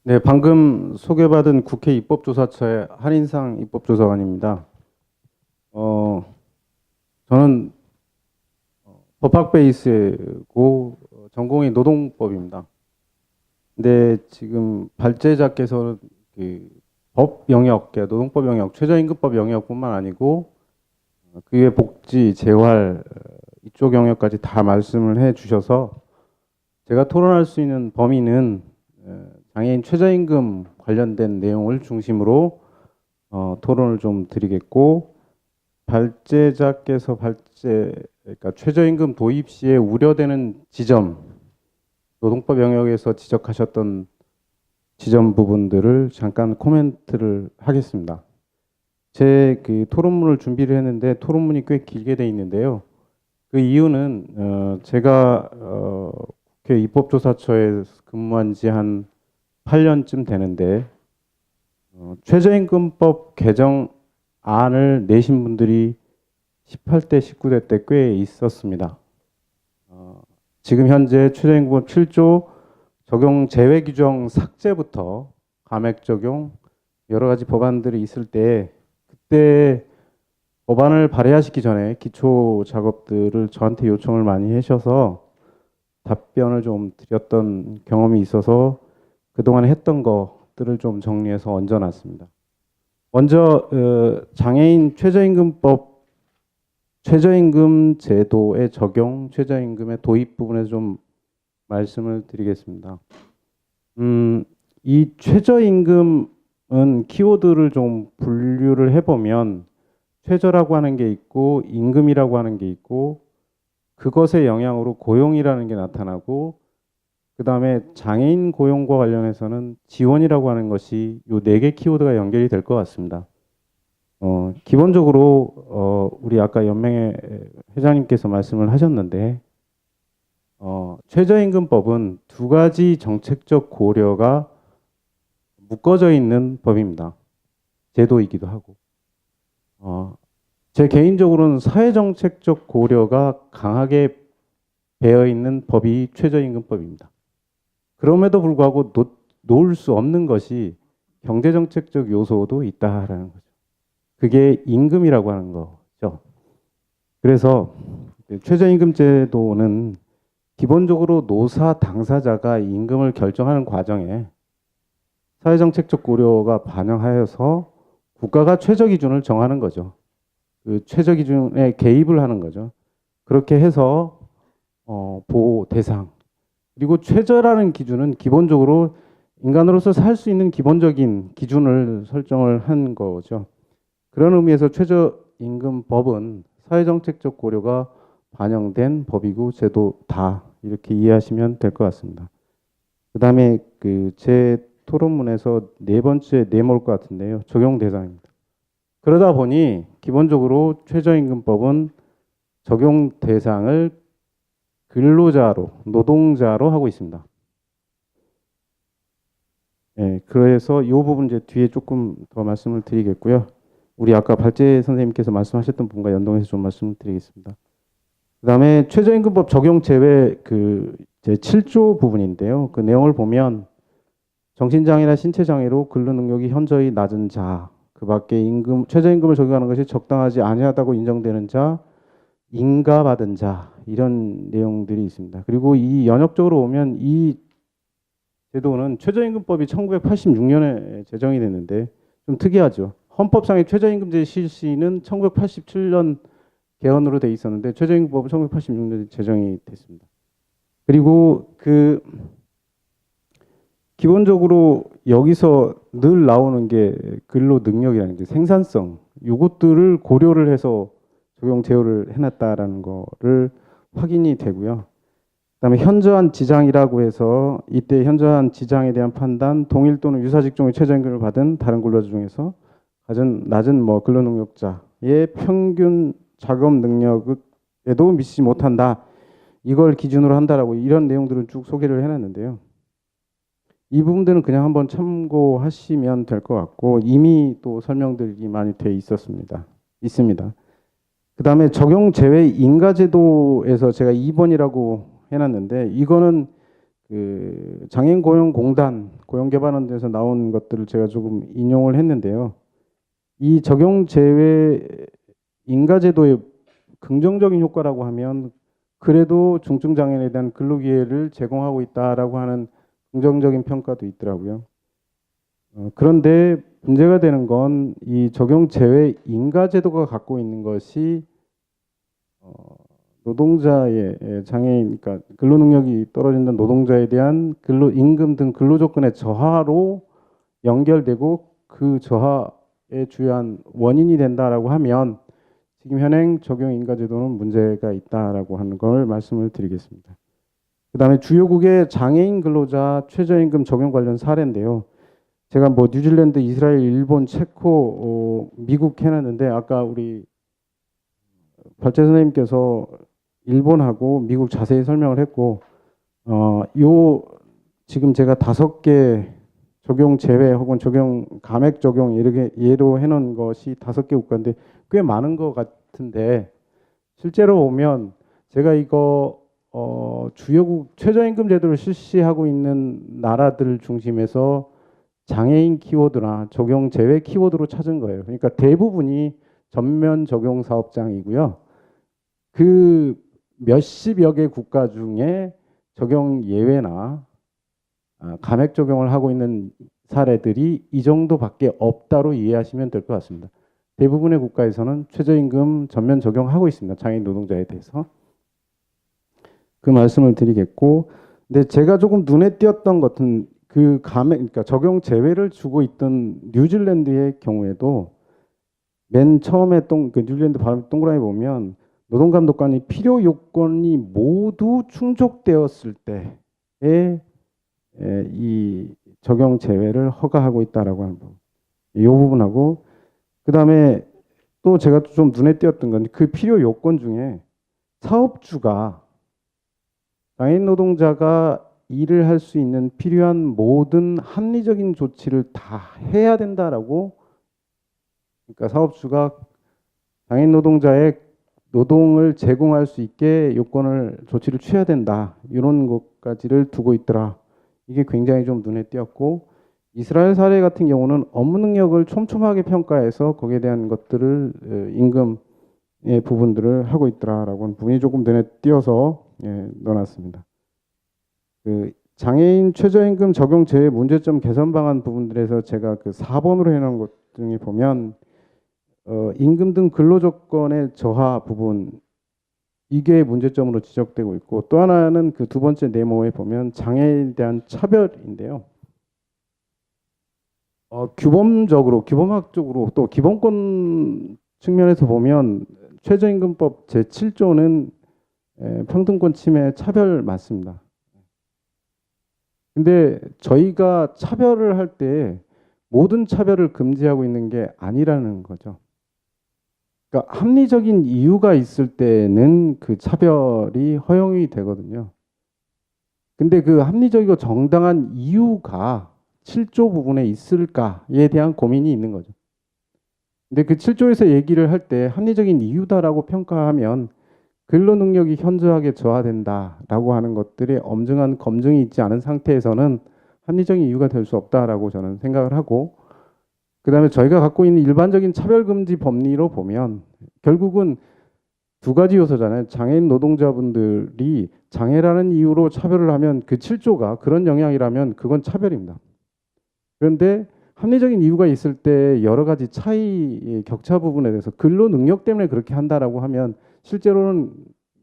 네, 방금 소개받은 국회 입법조사처의 한인상 입법조사관입니다. 어, 저는 법학 베이스고 전공이 노동법입니다. 근데 지금 발제자께서는 그법 영역, 노동법 영역, 최저임금법 영역뿐만 아니고 그 외 복지, 재활 이쪽 영역까지 다 말씀을 해 주셔서 제가 토론할 수 있는 범위는 장애인 최저임금 관련된 내용을 중심으로 토론을 좀 드리겠고, 발제자께서 그러니까 최저임금 도입 시에 우려되는 지점, 노동법 영역에서 지적하셨던 지점 부분들을 잠깐 코멘트를 하겠습니다. 제 그 토론문을 준비를 했는데 토론문이 꽤 길게 돼 있는데요. 그 이유는 제가 국회 입법조사처에 근무한 지 한 8년쯤 되는데 최저임금법 개정안을 내신 분들이 18대, 19대 때 꽤 있었습니다. 지금 현재 최저임금법 7조 적용 제외 규정 삭제부터 감액 적용 여러 가지 법안들이 있을 때 그때 법안을 발의하시기 전에 기초 작업들을 저한테 요청을 많이 하셔서 답변을 좀 드렸던 경험이 있어서 그동안 했던 것들을 좀 정리해서 얹어놨습니다. 먼저 장애인 최저임금법 최저임금 제도의 적용, 최저임금의 도입 부분에서 좀 말씀을 드리겠습니다. 이 최저임금은 키워드를 좀 분류를 해보면 최저라고 하는 게 있고 임금이라고 하는 게 있고 그것의 영향으로 고용이라는 게 나타나고 그 다음에 장애인 고용과 관련해서는 지원이라고 하는 것이 이 네 개 키워드가 연결이 될 것 같습니다. 기본적으로 우리 아까 연맹회 회장님께서 말씀을 하셨는데 최저임금법은 두 가지 정책적 고려가 묶어져 있는 법입니다. 제도이기도 하고 제 개인적으로는 사회정책적 고려가 강하게 배어 있는 법이 최저임금법입니다. 그럼에도 불구하고 놓을 수 없는 것이 경제정책적 요소도 있다라는 거죠. 그게 임금이라고 하는 거죠. 그래서 최저임금 제도는 기본적으로 노사 당사자가 임금을 결정하는 과정에 사회정책적 고려가 반영하여서 국가가 최저기준을 정하는 거죠. 그 최저기준에 개입을 하는 거죠. 그렇게 해서 보호 대상 그리고 최저라는 기준은 기본적으로 인간으로서 살 수 있는 기본적인 기준을 설정을 한 거죠. 그런 의미에서 최저임금법은 사회정책적 고려가 반영된 법이고 제도다 이렇게 이해하시면 될 것 같습니다. 그 다음에 그 제 토론문에서 네 번째 네모일 것 같은데요. 적용 대상입니다. 그러다 보니 기본적으로 최저임금법은 적용 대상을 근로자로, 노동자로 하고 있습니다. 네, 그래서 이 부분 이제 뒤에 조금 더 말씀을 드리겠고요. 우리 아까 발제 선생님께서 말씀하셨던 부분과 연동해서 좀 말씀을 드리겠습니다. 그 다음에 최저임금법 적용 제외 제 7조 부분인데요. 그 내용을 보면 정신장애나 신체장애로 근로능력이 현저히 낮은 자, 그 밖에 최저임금을 적용하는 것이 적당하지 아니하다고 인정되는 자, 인가받은 자, 이런 내용들이 있습니다. 그리고 이 연역적으로 보면 이 제도는 최저임금법이 1986년에 제정이 됐는데 좀 특이하죠. 헌법상의 최저임금제 실시는 1987년 개헌으로 돼 있었는데 최저임금법은 1986년에 제정이 됐습니다. 그리고 기본적으로 여기서 늘 나오는 게 근로 능력이라는 게 생산성, 요것들을 고려를 해서 적용 제어를 해놨다라는 거를 확인이 되고요. 그다음에 현저한 지장이라고 해서 이때 현저한 지장에 대한 판단, 동일 또는 유사 직종의 최저임금을 받은 다른 근로자 중에서 가장 낮은 근로 능력자의 평균 작업 능력에도 미치지 못한다. 이걸 기준으로 한다라고 이런 내용들은 쭉 소개를 해놨는데요. 이 부분들은 그냥 한번 참고하시면 될 것 같고 이미 또 설명들이 많이 돼 있습니다. 그 다음에 적용 제외 인가제도에서 제가 2번이라고 해놨는데 이거는 그 장애인 고용공단 고용개발원에서 나온 것들을 제가 조금 인용을 했는데요. 이 적용 제외 인가제도의 긍정적인 효과라고 하면 그래도 중증 장애인에 대한 근로 기회를 제공하고 있다라고 하는 긍정적인 평가도 있더라고요. 그런데 문제가 되는 건 이 적용 제외 인가제도가 갖고 있는 것이 노동자의 장애인, 그러니까 근로 능력이 떨어진다는 노동자에 대한 근로 임금 등 근로 조건의 저하로 연결되고 그 저하의 주요한 원인이 된다라고 하면 지금 현행 적용 인가제도는 문제가 있다라고 하는 걸 말씀을 드리겠습니다. 그다음에 주요국의 장애인 근로자 최저임금 적용 관련 사례인데요. 제가 뭐 뉴질랜드, 이스라엘, 일본, 체코, 미국 해놨는데 아까 우리 발제 선생님께서 일본하고 미국 자세히 설명을 했고, 요 지금 제가 5개 적용 제외 혹은 적용 감액 적용 이렇게 예로 해놓은 것이 5개 국가인데 꽤 많은 것 같은데 실제로 보면 제가 이거 주요국 최저임금 제도를 실시하고 있는 나라들 중심에서 장애인 키워드나 적용 제외 키워드로 찾은 거예요. 그러니까 대부분이 전면 적용 사업장이고요. 그 몇십여 개 국가 중에 적용 예외나 감액 적용을 하고 있는 사례들이 이 정도밖에 없다로 이해하시면 될 것 같습니다. 대부분의 국가에서는 최저임금 전면 적용하고 있습니다. 장애인 노동자에 대해서. 그 말씀을 드리겠고, 근데 제가 조금 눈에 띄었던 것은 그 감액, 그러니까 적용 제외를 주고 있던 뉴질랜드의 경우에도 맨 처음에 그 뉴질랜드 발음 동그라미 보면 노동감독관이 필요 요건이 모두 충족되었을 때에 이 적용 제외를 허가하고 있다라고 하는 부분. 이 부분하고 그다음에 또 제가 좀 눈에 띄었던 건 그 필요 요건 중에 사업주가 장애인 노동자가 일을 할 수 있는 필요한 모든 합리적인 조치를 다 해야 된다라고, 그러니까 사업주가 장애인 노동자의 노동을 제공할 수 있게 요건을 조치를 취해야 된다 이런 것까지를 두고 있더라. 이게 굉장히 좀 눈에 띄었고, 이스라엘 사례 같은 경우는 업무 능력을 촘촘하게 평가해서 거기에 대한 것들을 임금의 부분들을 하고 있더라라고 하는 부분이 조금 눈에 띄어서 넣어놨습니다. 그 장애인 최저임금 적용 제외 문제점 개선 방안 부분들에서 제가 그 4번으로 해놓은 것 중에 보면 임금 등 근로 조건의 저하 부분 이게 문제점으로 지적되고 있고, 또 하나는 그 두 번째 네모에 보면 장애에 대한 차별인데요. 규범적으로 규범학적으로 또 기본권 측면에서 보면 최저임금법 제7조는 평등권 침해 차별 맞습니다. 근데 저희가 차별을 할 때 모든 차별을 금지하고 있는 게 아니라는 거죠. 그러니까 합리적인 이유가 있을 때는 그 차별이 허용이 되거든요. 근데 그 합리적이고 정당한 이유가 7조 부분에 있을까에 대한 고민이 있는 거죠. 근데 그 7조에서 얘기를 할 때 합리적인 이유다라고 평가하면 근로 능력이 현저하게 저하된다라고 하는 것들이 엄중한 검증이 있지 않은 상태에서는 합리적인 이유가 될 수 없다라고 저는 생각을 하고, 그다음에 저희가 갖고 있는 일반적인 차별금지 법리로 보면 결국은 두 가지 요소잖아요. 장애인 노동자분들이 장애라는 이유로 차별을 하면 그 7조가 그런 영향이라면 그건 차별입니다. 그런데 합리적인 이유가 있을 때 여러 가지 차이, 격차 부분에 대해서 근로 능력 때문에 그렇게 한다라고 하면 실제로는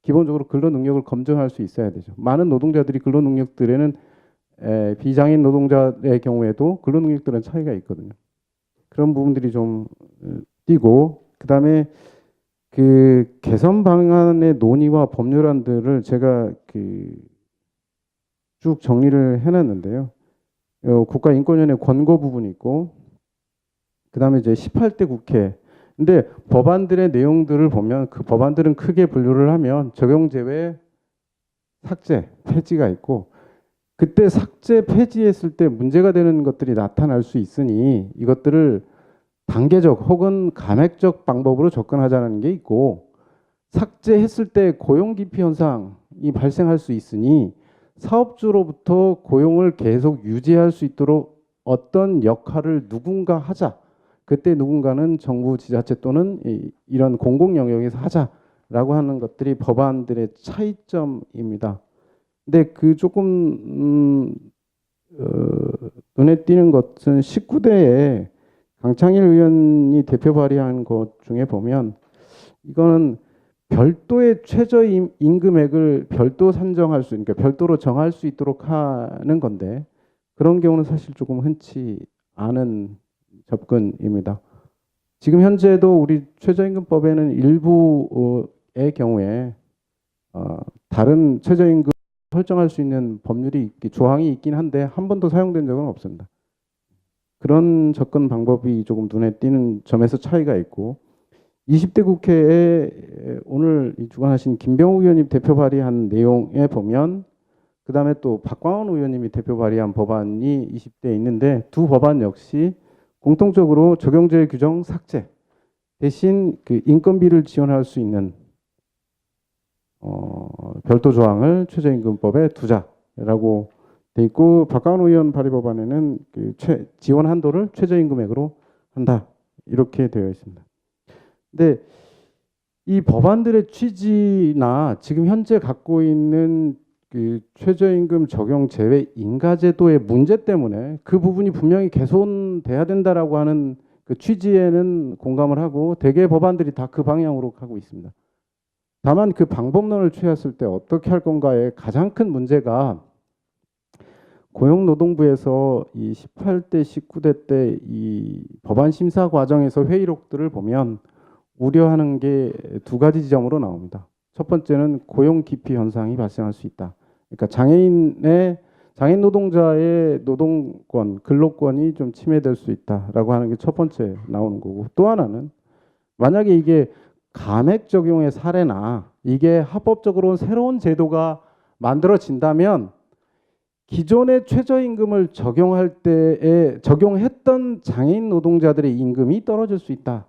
기본적으로 근로 능력을 검증할 수 있어야 되죠. 많은 노동자들이 근로 능력들에는 비장애인 노동자의 경우에도 근로 능력들은 차이가 있거든요. 그런 부분들이 좀 띄고, 그다음에 그 개선 방안의 논의와 법률안들을 제가 그 쭉 정리를 해놨는데요. 국가인권위원회 권고 부분이 있고, 그다음에 이제 18대 국회. 근데 법안들의 내용들을 보면 그 법안들은 크게 분류를 하면 적용 제외, 삭제, 폐지가 있고, 그때 삭제, 폐지했을 때 문제가 되는 것들이 나타날 수 있으니 이것들을 단계적 혹은 감액적 방법으로 접근하자는 게 있고, 삭제했을 때 고용 기피 현상이 발생할 수 있으니 사업주로부터 고용을 계속 유지할 수 있도록 어떤 역할을 누군가 하자. 그때 누군가는 정부 지자체 또는 이런 공공 영역에서 하자라고 하는 것들이 법안들의 차이점입니다. 근데 그 조금 눈에 띄는 것은 19대에 강창일 의원이 대표 발의한 것 중에 보면 이거는 별도의 최저 임금액을 별도 산정할 수, 그러니까 별도로 정할 수 있도록 하는 건데 그런 경우는 사실 조금 흔치 않은 접근입니다. 지금 현재도 우리 최저임금법에는 일부의 경우에 다른 최저임금 설정할 수 있는 법률이 조항이 있긴 한데 한 번도 사용된 적은 없습니다. 그런 접근 방법이 조금 눈에 띄는 점에서 차이가 있고 20대 국회에 오늘 주관하신 김병욱 의원님 대표 발의한 내용에 보면 그다음에 또 박광원 의원님이 대표 발의한 법안이 20대에 있는데 두 법안 역시 공통적으로 적용제외 규정 삭제 대신 그 인건비를 지원할 수 있는 별도 조항을 최저임금법에 두자라고 돼 있고 박광원 의원 발의 법안에는 그 지원 한도를 최저임금액으로 한다 이렇게 되어 있습니다. 근데 이 법안들의 취지나 지금 현재 갖고 있는 그 최저임금 적용 제외 인가제도의 문제 때문에 그 부분이 분명히 개선돼야 된다라고 하는 그 취지에는 공감을 하고 대개 법안들이 다 그 방향으로 가고 있습니다. 다만 그 방법론을 취했을 때 어떻게 할 건가의 가장 큰 문제가 고용노동부에서 이 18대, 19대 때 이 법안 심사 과정에서 회의록들을 보면 우려하는 게 두 가지 지점으로 나옵니다. 첫 번째는 고용 기피 현상이 발생할 수 있다. 그러니까 장애인 노동자의 노동권, 근로권이 좀 침해될 수 있다라고 하는 게 첫 번째 나오는 거고 또 하나는 만약에 이게 감액 적용의 사례나 이게 합법적으로 새로운 제도가 만들어진다면 기존의 최저임금을 적용할 때에 적용했던 장애인 노동자들의 임금이 떨어질 수 있다.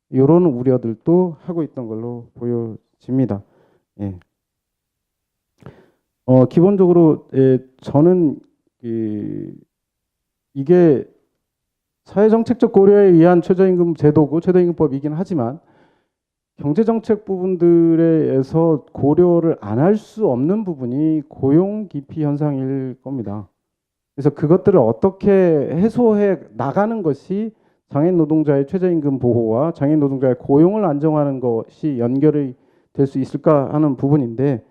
이런 우려들도 하고 있던 걸로 보여집니다. 예. 기본적으로 저는 이게 사회정책적 고려에 의한 최저임금 제도고 최저임금법이긴 하지만 경제정책 부분들에서 고려를 안 할 수 없는 부분이 고용 기피 현상일 겁니다. 그래서 그것들을 어떻게 해소해 나가는 것이 장애인 노동자의 최저임금 보호와 장애인 노동자의 고용을 안정하는 것이 연결이 될 수 있을까 하는 부분인데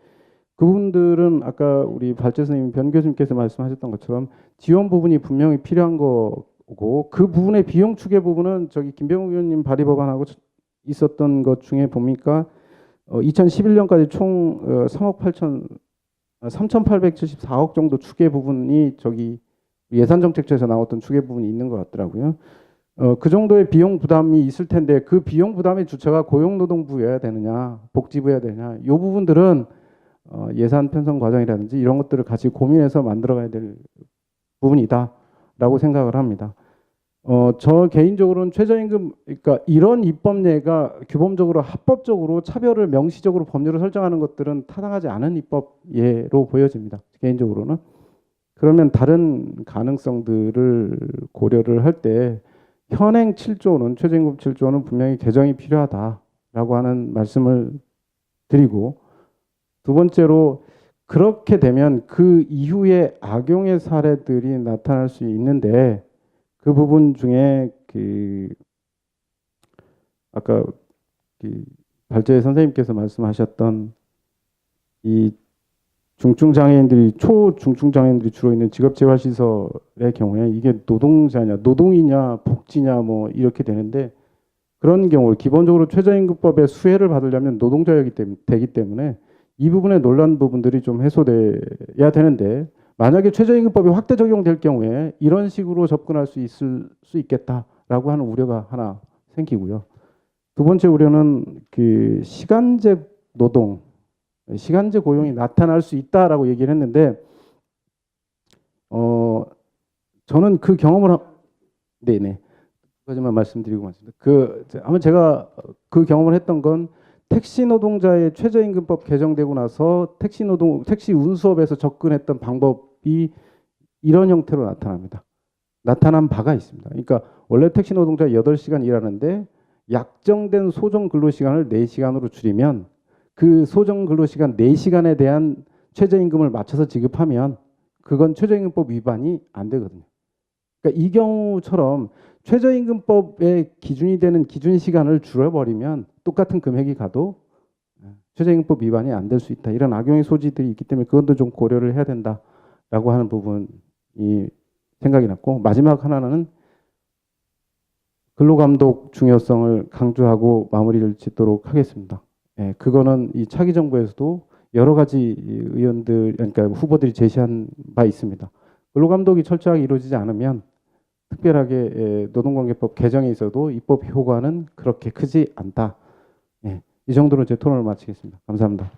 그분들은 아까 우리 발제 선생님 변 교수님께서 말씀하셨던 것처럼 지원 부분이 분명히 필요한 거고 그 부분의 비용 추계 부분은 저기 김병욱 의원님 발의 법안하고 있었던 것 중에 보니까 2011년까지 총 3,874억 정도 추계 부분이 저기 예산정책처에서 나왔던 추계 부분이 있는 것 같더라고요. 그 정도의 비용 부담이 있을 텐데 그 비용 부담의 주체가 고용노동부여야 되느냐, 복지부여야 되느냐, 이 부분들은 예산 편성 과정이라든지 이런 것들을 같이 고민해서 만들어가야 될 부분이다라고 생각을 합니다. 저 개인적으로는 최저임금, 그러니까 이런 입법례가 규범적으로 합법적으로 차별을 명시적으로 법률을 설정하는 것들은 타당하지 않은 입법예로 보여집니다. 개인적으로는. 그러면 다른 가능성들을 고려를 할 때 현행 7조는 최저임금 7조는 분명히 개정이 필요하다라고 하는 말씀을 드리고 두 번째로 그렇게 되면 그 이후에 악용의 사례들이 나타날 수 있는데 그 부분 중에 아까 발제 선생님께서 말씀하셨던 이 중증장애인들이 초중증장애인들이 주로 있는 직업재활시설의 경우에 이게 노동이냐 복지냐 뭐 이렇게 되는데 그런 경우 기본적으로 최저임금법의 수혜를 받으려면 노동자이기 되기 때문에 이 부분의 논란 부분들이 좀 해소돼야 되는데 만약에 최저임금법이 확대 적용될 경우에 이런 식으로 접근할 수 있을 수 있겠다라고 하는 우려가 하나 생기고요. 두 번째 우려는 그 시간제 노동, 시간제 고용이 나타날 수 있다라고 얘기를 했는데, 저는 그 경험을 네네. 두 가지만 말씀드리고 말씀드립니다. 아마 제가 그 경험을 했던 건 택시 노동자의 최저임금법 개정되고 나서 택시 운수업에서 접근했던 방법이 이런 형태로 나타납니다. 나타난 바가 있습니다. 그러니까 원래 택시 노동자 8시간 일하는데 약정된 소정 근로시간을 4시간으로 줄이면 그 소정 근로시간 4시간에 대한 최저임금을 맞춰서 지급하면 그건 최저임금법 위반이 안 되거든요. 그러니까 이 경우처럼 최저임금법의 기준이 되는 기준 시간을 줄여버리면 똑같은 금액이 가도 최저임금법 위반이 안 될 수 있다. 이런 악용의 소지들이 있기 때문에 그것도 좀 고려를 해야 된다라고 하는 부분이 생각이 났고, 마지막 하나는 근로감독 중요성을 강조하고 마무리를 짓도록 하겠습니다. 예, 그거는 이 차기 정부에서도 여러 가지 의원들, 그러니까 후보들이 제시한 바 있습니다. 근로감독이 철저하게 이루어지지 않으면 특별하게 노동관계법 개정에 있어도 입법 효과는 그렇게 크지 않다. 예, 이 정도로 제 토론을 마치겠습니다. 감사합니다.